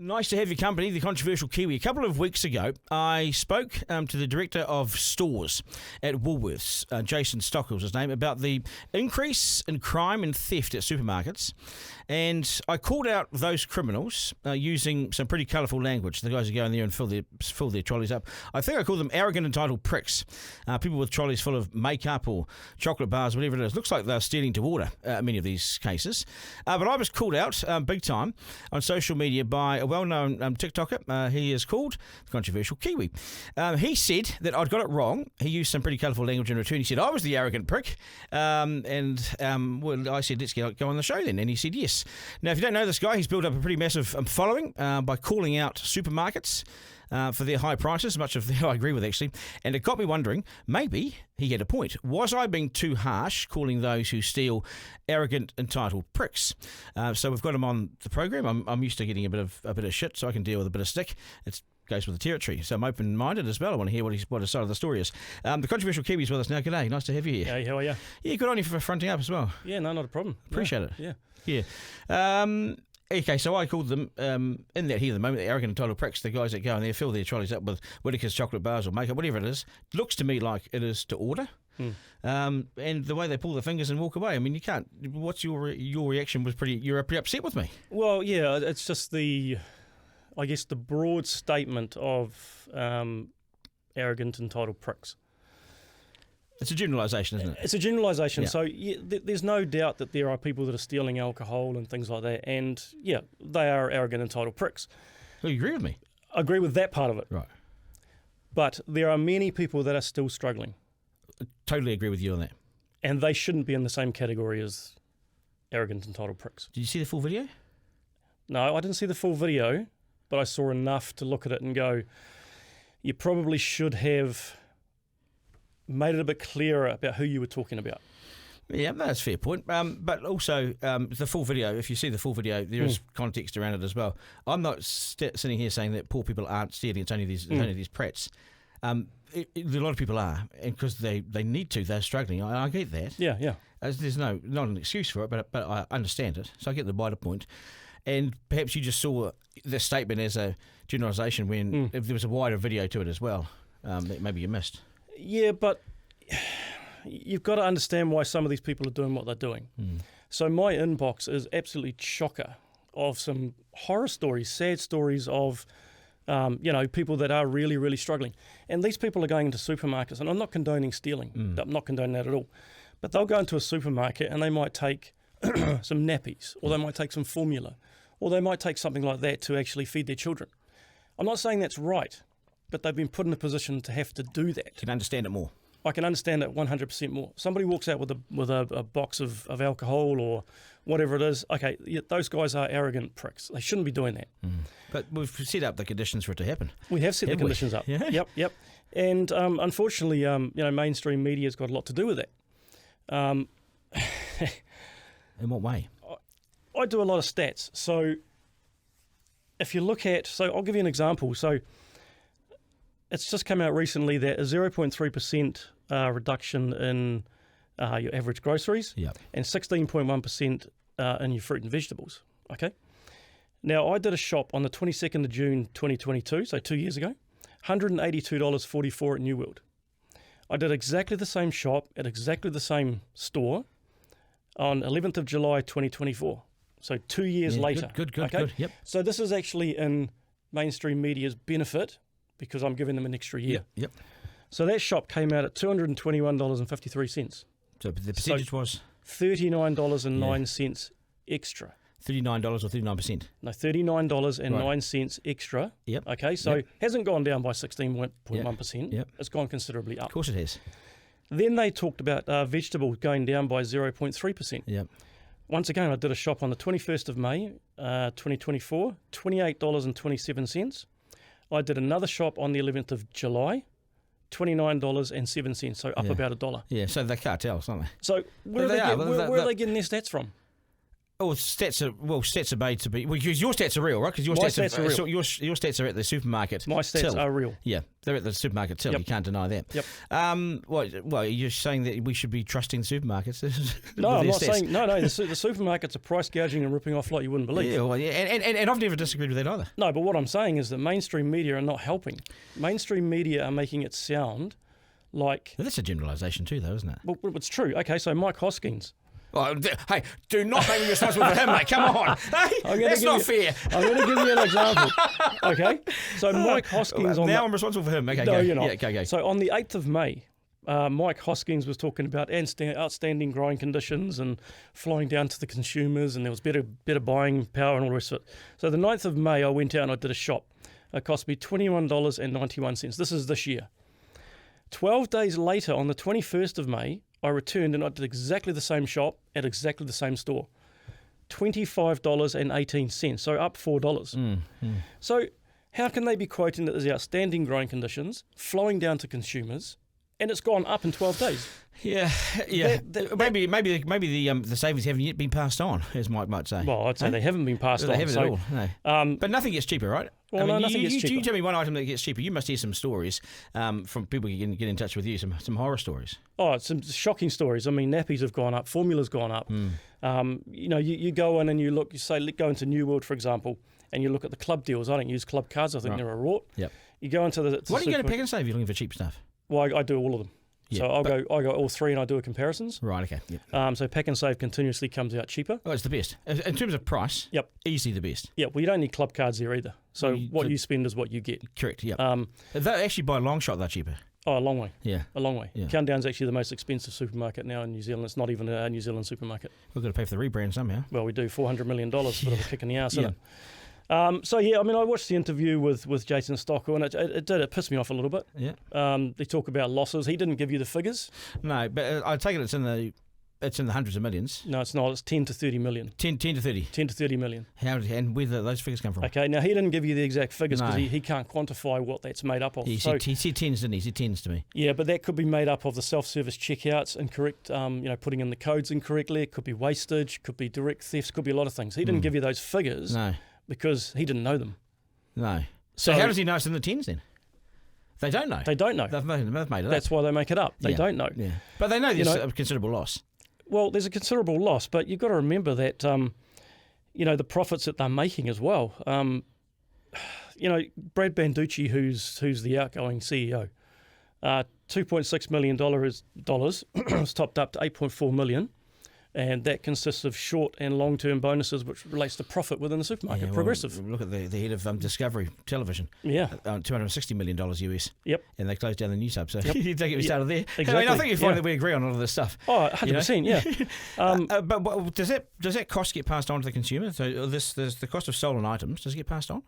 Nice to have your company, the Contraversial Kiwi. A couple of weeks ago, I spoke to the director of stores at Woolworths, Jason Stockill was his name, about the increase in crime and theft at supermarkets. And I called out those criminals using some pretty colourful language. The guys who go in there and fill their trolleys up. I think I call them arrogant, entitled pricks. People with trolleys full of makeup or chocolate bars, whatever it is. Looks like they're stealing to order in many of these cases. But I was called out big time on social media by a well-known TikToker. He is called the Contraversial Kiwi. He said that I'd got it wrong. He used some pretty colourful language in return. He said I was the arrogant prick. Well, I said, let's go on the show then. And he said yes. Now, if you don't know this guy, he's built up a pretty massive following by calling out supermarkets for their high prices, much of that I agree with actually. And it got me wondering, maybe he had a point. Was I being too harsh calling those who steal arrogant, entitled pricks? So we've got him on the program. I'm used to getting a bit of shit, so I can deal with a bit of stick. It goes with the territory. So I'm open-minded as well. I want to hear what his side of the story is. The Contraversial Kiwi's with us now. G'day, nice to have you here. Hey, how are you? Yeah, good on you for fronting up as well. Yeah, no, not a problem. Appreciate it. Yeah. Yeah. Okay, so I called them, in that heat of the moment, the arrogant entitled pricks, the guys that go in there, fill their trolleys up with Whittaker's chocolate bars or makeup, whatever it is. Looks to me like it is to order. And the way they pull their fingers and walk away. I mean, you can't. What's your reaction? You're pretty upset with me. Well, yeah, it's just the broad statement of arrogant, entitled pricks. It's a generalisation, isn't it? It's a generalisation. Yeah. So there's no doubt that there are people that are stealing alcohol and things like that. And, yeah, they are arrogant, entitled pricks. Oh, you agree with me? I agree with that part of it. Right. But there are many people that are still struggling. I totally agree with you on that. And they shouldn't be in the same category as arrogant, entitled pricks. Did you see the full video? No, I didn't see the full video, but I saw enough to look at it and go, you probably should have made it a bit clearer about who you were talking about. Yeah, that's a fair point. But also, the full video, if you see the full video, there is context around it as well. I'm not sitting here saying that poor people aren't stealing, it's only these prats. A lot of people are, and because they need to, they're struggling. I get that. Yeah. There's not an excuse for it, but I understand it. So I get the wider point. And perhaps you just saw the statement as a generalisation when if there was a wider video to it as well, that maybe you missed. Yeah, but you've got to understand why some of these people are doing what they're doing. So my inbox is absolutely chocker of some horror stories, sad stories of people that are really, really struggling. And these people are going into supermarkets, and I'm not condoning stealing. I'm not condoning that at all. But they'll go into a supermarket and they might take some nappies, or they might take some formula, or they might take something like that to actually feed their children. I'm not saying that's right, but they've been put in a position to have to do that. Can understand it more. I can understand it 100% more. Somebody walks out with a box of alcohol or whatever it is. Okay, those guys are arrogant pricks. They shouldn't be doing that. But we've set up the conditions for it to happen. We have set the conditions up. Yeah. Yep. And unfortunately, mainstream media's got a lot to do with that. In what way? I do a lot of stats. So if you look at, I'll give you an example. So it's just come out recently that a 0.3% reduction in your average groceries and 16.1% in your fruit and vegetables. Okay. Now, I did a shop on the 22nd of June 2022, so 2 years ago, $182.44 at New World. I did exactly the same shop at exactly the same store on 11th of July 2024, so 2 years later. Good. Yep. So this is actually in mainstream media's benefit because I'm giving them an extra year. Yep. So that shop came out at $221.53. So the percentage was? $39.09 extra. $39 or 39%? No, $39.09 extra. Yep. Okay, so hasn't gone down by 16.1%. Yep. It's gone considerably up. Of course it has. Then they talked about vegetables going down by 0.3%. Yep. Once again, I did a shop on the 21st of May, 2024, $28.27. I did another shop on the 11th of July, $29.07, so up about $1. Yeah, so they're cartels, aren't they? So where are they getting their stats from? Oh, stats are made to be. Well, because your stats are real, right? Because your stats are real. So your stats are at the supermarket. My stats are real. Yeah, they're at the supermarket till. Yep. You can't deny that. Yep. Well, you're saying that we should be trusting the supermarkets? No, I'm not saying. No. The supermarkets are price gouging and ripping off like you wouldn't believe. Yeah, well, yeah, and I've never disagreed with that either. No, but what I'm saying is that mainstream media are not helping. Mainstream media are making it sound like. Well, that's a generalisation too, though, isn't it? Well, it's true. Okay, so Mike Hoskins. Oh, hey, do not make me responsible for him, mate. Come on. Hey, that's not fair. I'm going to give you an example. Okay? So Mike Hoskins I'm responsible for him. Okay, no, go. You're not. Yeah, go. So on the 8th of May, Mike Hoskins was talking about outstanding growing conditions and flying down to the consumers, and there was better buying power and all the rest of it. So the 9th of May, I went out and I did a shop. It cost me $21.91. This is this year. 12 days later, on the 21st of May, I returned and I did exactly the same shop at exactly the same store. $25.18, so up $4. So how can they be quoting that there's outstanding growing conditions, flowing down to consumers, and it's gone up in 12 days? Yeah. Maybe the savings haven't yet been passed on, as Mike might say. Well, I'd say they haven't been passed on. They haven't at all, no. But nothing gets cheaper, right? Well, nothing gets cheaper. You tell me one item that gets cheaper. You must hear some stories from people who can get in touch with you, some horror stories. Oh, some shocking stories. I mean, nappies have gone up, formula's gone up. You go in and you look, go into New World, for example, and you look at the club deals. I don't use club cards. I think they're a rort. Yep. You go into the... Why do you go to Pick and Save if you're looking for cheap stuff? Well, I do all of them. Yeah, so I go all three and I do a comparisons. Right, okay. Yep. So Pack and Save continuously comes out cheaper. Oh, it's the best. In terms of price, yep, easily the best. Yeah, well, you don't need club cards there either. So what you spend is what you get. Correct, yeah. They're actually, by a long shot, they're cheaper. Oh, a long way. Yeah. A long way. Yeah. Countdown's actually the most expensive supermarket now in New Zealand. It's not even a New Zealand supermarket. We've got to pay for the rebrand somehow. Well, we do $400 million, a bit of a kick in the arse, isn't it? I watched the interview with Jason Stockill, and it pissed me off a little bit. Yeah. They talk about losses. He didn't give you the figures. No, but I take it it's in the hundreds of millions. No, it's not. It's 10 to 30 million. 10 to 30. 10 to 30 million. And where do those figures come from? Okay, now he didn't give you the exact figures because he can't quantify what that's made up of. He said tens, didn't he? He said tens to me. Yeah, but that could be made up of the self-service checkouts, incorrect, putting in the codes incorrectly. It could be wastage, could be direct thefts, could be a lot of things. He didn't give you those figures. No. Because he didn't know them. No. So how does he know it's in the tens then? They don't know. They don't know. They've made it up. That's why they make it up. They don't know. Yeah. But they know there's a considerable loss. Well, there's a considerable loss, but you've got to remember that, the profits that they're making as well. Brad Banducci, who's the outgoing CEO, $2.6 million is topped up to $8.4 million. And that consists of short and long-term bonuses, which relates to profit within the supermarket. Progressive. Look at the head of Discovery Television. Yeah. $260 million US. Yep. And they closed down the news hub. So you take it, we started there. Exactly. I think you find that we agree on all of this stuff. Oh, 100%, yeah. But does that cost get passed on to the consumer? So there's the cost of stolen items. Does it get passed on?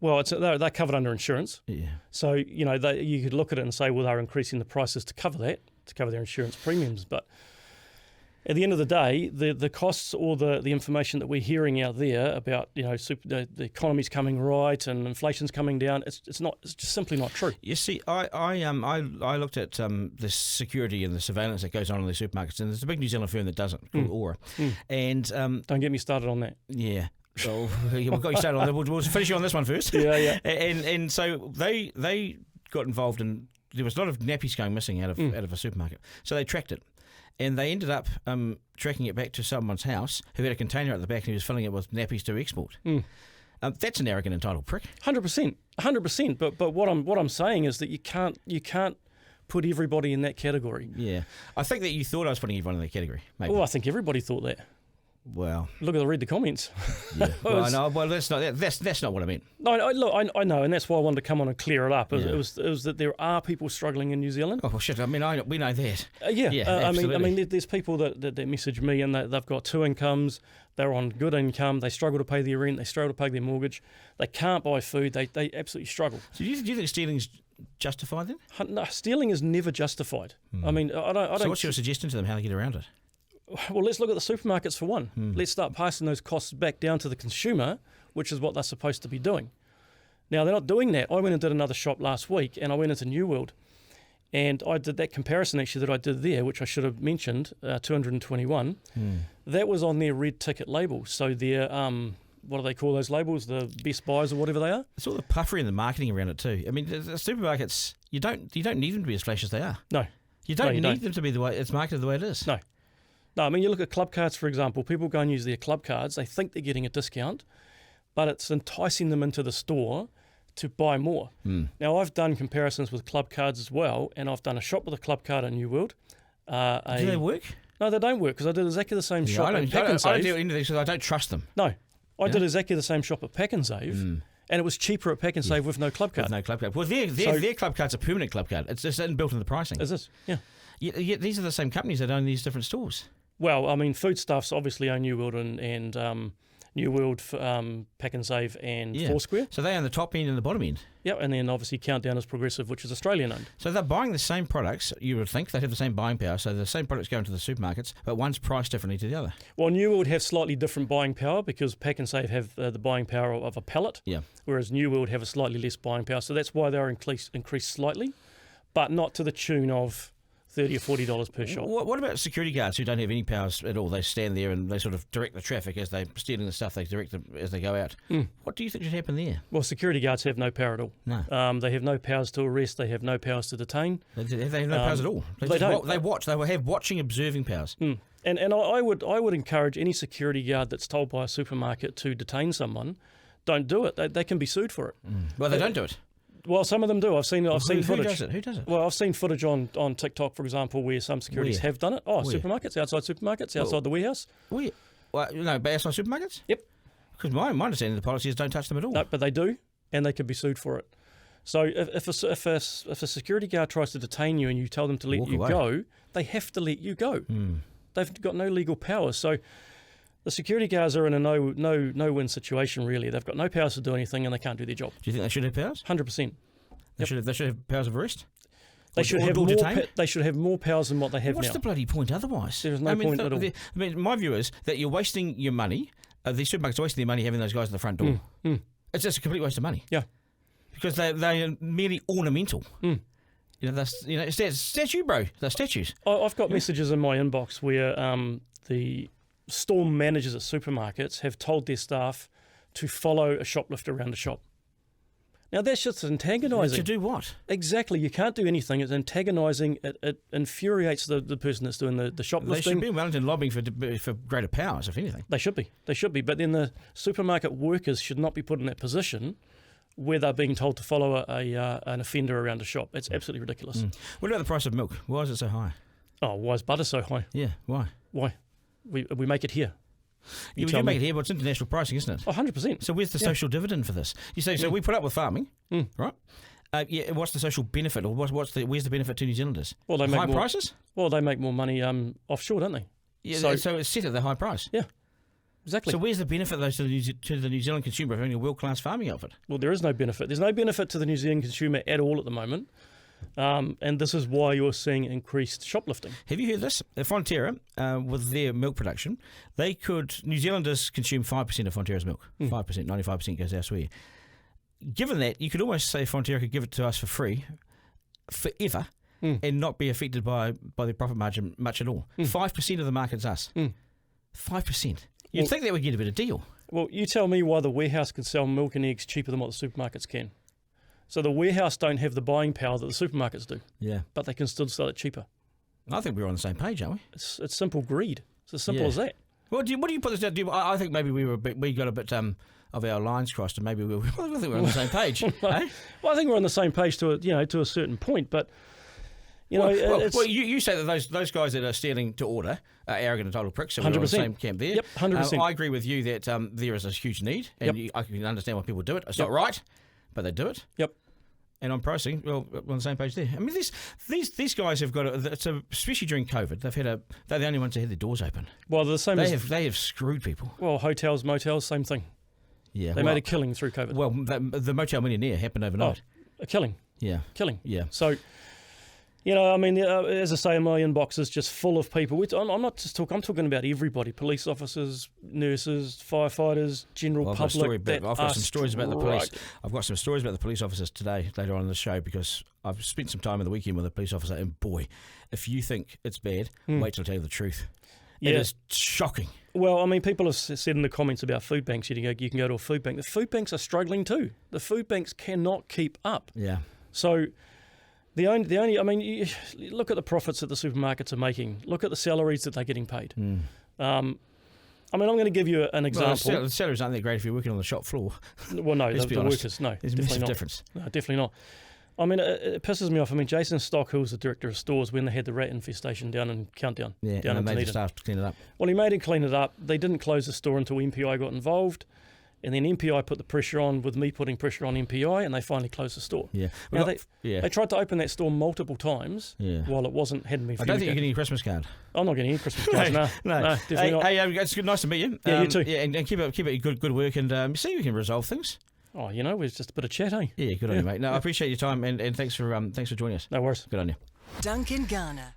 Well, they're covered under insurance. Yeah. So, you could look at it and say, well, they're increasing the prices to cover that, to cover their insurance premiums. But at the end of the day, the costs or the information that we're hearing out there about the economy's coming right and inflation's coming down, it's just simply not true. You see, I looked at the security and the surveillance that goes on in the supermarkets, and there's a big New Zealand firm that does it called Aura, and don't get me started on that. Yeah. So we've got you started on that. We'll finish you on this one first. Yeah. And so they got involved in. There was a lot of nappies going missing out of a supermarket, so they tracked it. And they ended up tracking it back to someone's house who had a container at the back and he was filling it with nappies to export. That's an arrogant, entitled prick. 100%. But what I'm saying is that you can't put everybody in that category. Yeah, I think that you thought I was putting everyone in that category. Maybe. Well, I think everybody thought that. Well, read the comments. Yeah. Well, that's not what I meant. No, I know, and that's why I wanted to come on and clear it up. It was that there are people struggling in New Zealand. Oh well, shit! I mean, we know that. I mean, there's people that message me and they've got two incomes. They're on good income. They struggle to pay their rent. They struggle to pay their mortgage. They can't buy food. They absolutely struggle. So do you think stealing's justified then? No, stealing is never justified. I mean, I don't. So what's your suggestion to them how to get around it? Well, let's look at the supermarkets for one. Let's start passing those costs back down to the consumer, which is what they're supposed to be doing. Now, they're not doing that. I went and did another shop last week, and I went into New World, And I did that comparison actually that I did there, which I should have mentioned, 221. That was on their red ticket label. So their, what do they call those labels? The best buys or whatever they are? It's all the puffery and the marketing around it too. I mean, the supermarkets, you don't need them to be as flash as they are. No. You don't need them to be the way it's marketed the way it is. No. No, I mean, you look at club cards, for example. People go and use their club cards. They think they're getting a discount, but it's enticing them into the store to buy more. Now, I've done comparisons with club cards as well, and I've done a shop with a club card at New World. Do they work? No, they don't work, because I did exactly the same shop at Pack I and don't Save. do any of these because I don't trust them. No, I did exactly the same shop at Pack and Save, and it was cheaper at Pack and Save with no club card. With no club card. Well, their club card's a permanent club card. It's just inbuilt in the pricing. Is this? Yeah. Yet these are the same companies that own these different stores. Well, I mean, Foodstuffs obviously own New World and New World, Pack and Save and Foursquare. So they own the top end and the bottom end. Yep, and then obviously Countdown is Progressive, which is Australian owned. So they're buying the same products, you would think. They have the same buying power, so the same products go into the supermarkets, but one's priced differently to the other. Well, New World have slightly different buying power because Pack and Save have the buying power of a pallet, whereas New World have a slightly less buying power. So that's why they're increased slightly, but not to the tune of $30 or $40 per shop. What about security guards who don't have any powers at all? They stand there and they sort of direct the traffic as they're stealing the stuff. They direct them as they go out. What do you think should happen there? Well, security guards have no power at all. No. They have no powers to arrest. They have no powers to detain. They have no powers at all. They don't. They watch. They have watching, observing powers. And I would encourage any security guard that's told by a supermarket to detain someone, don't do it. They can be sued for it. Well, they don't do it. Well, some of them do. I've seen footage. Who does it? Well, I've seen footage on TikTok, for example, where some securities have done it. Oh, supermarkets, outside supermarkets, outside the warehouse. Well, no, but outside supermarkets? Yep. Because my understanding of the policy is don't touch them at all. No, but they do, and they could be sued for it. So if a security guard tries to detain you and you tell them to let you go, they have to let you go. They've got no legal powers. So the security guards are in a no-win situation, really. They've got no powers to do anything and they can't do their job. Do you think they should have powers? 100%. They should have powers of arrest? They should have more powers than what they have now. What's the bloody point otherwise? There's no point at all. My view is that you're wasting your money. The supermarkets are wasting their money having those guys at the front door. It's just a complete waste of money. Yeah. Because they are merely ornamental. Statue, bro. They're statues. I've got messages in my inbox where the store managers at supermarkets have told their staff to follow a shoplifter around the shop. Now, that's just antagonising. To do what? Exactly. You can't do anything. It's antagonising. It infuriates the person that's doing the shoplifting. They should be in Wellington lobbying for greater powers, if anything. They should be. They should be. But then the supermarket workers should not be put in that position where they're being told to follow an offender around a shop. It's absolutely ridiculous. What about the price of milk? Why is it so high? Oh, why is butter so high? Yeah, why? Why? We make it here. We do make it here, but it's international pricing, isn't it? Oh, 100%. So where's the social dividend for this? You say, so we put up with farming, right? What's the social benefit, or where's the benefit to New Zealanders? Well, they make high prices? Well, they make more money offshore, don't they? Yeah, so it's set at the high price. Yeah, exactly. So where's the benefit, though, to the New Zealand consumer of having a world-class farming outfit? Well, there is no benefit. There's no benefit to the New Zealand consumer at all at the moment. And this is why you're seeing increased shoplifting. Have you heard this? Fonterra, with their milk production, New Zealanders consume 5% of Fonterra's milk. 5%, 95% goes elsewhere. Given that, you could almost say Fonterra could give it to us for free, forever, and not be affected by the profit margin much at all. 5% of the market's us. 5%. You'd think that would get a bit of deal. Well, you tell me why the warehouse can sell milk and eggs cheaper than what the supermarkets can. So the warehouse don't have the buying power that the supermarkets do. Yeah. But they can still sell it cheaper. I think we're on the same page, aren't we? It's simple greed. It's as simple as that. Well, what do you put this down? I think maybe we got a bit of our lines crossed, and maybe I think we're on the same page. Eh? Well, I think we're on the same page to a certain point, but you say that those guys that are stealing to order are arrogant and total pricks. So we're on the same camp there. Yep, 100%. I agree with you that there is a huge need, and I can understand why people do it. It's not right, but they do it. Yep. And on pricing, well, we're on the same page there. I mean, these guys have got especially during COVID, they're the only ones that had their doors open. Well, the same. They have screwed people. Well, hotels, motels, same thing. Yeah, they made a killing through COVID. Well, the Motel Millionaire happened overnight. A killing. Yeah, killing. Yeah. So, You know, I mean, as I say, my inbox is just full of people. I'm not just talking. I'm talking about everybody: police officers, nurses, firefighters, general public. I've got some stories about the police. I've got some stories about the police officers today, later on in the show, because I've spent some time on the weekend with a police officer, and boy, if you think it's bad, wait till I tell you the truth. Yeah. It is shocking. Well, I mean, people have said in the comments about food banks, you can go to a food bank. The food banks are struggling too. The food banks cannot keep up. Yeah. So the only, I mean, you look at the profits that the supermarkets are making. Look at the salaries that they're getting paid. I mean, I'm going to give you an example. Well, the salaries aren't that great if you're working on the shop floor. Well, no, the workers, no. There's a massive difference. No, definitely not. I mean, it pisses me off. I mean, Jason Stockill, the director of stores, when they had the rat infestation down in Countdown. Yeah, down and in they made the staff to clean it up. Well, he made him clean it up. They didn't close the store until MPI got involved. And then MPI put the pressure on with me putting pressure on MPI, and they finally closed the store. Yeah. Now, they tried to open that store multiple times while it hadn't been. I don't think you're getting a Christmas card. I'm not getting any Christmas cards. No, definitely not. Hey, it's good, nice to meet you. Yeah, you too. Yeah, and keep up good work, and see if we can resolve things. Oh, you know, it's just a bit of chat, eh? Yeah, good on you, mate. No, I appreciate your time, and thanks for joining us. No worries. Good on you. Duncan Garner.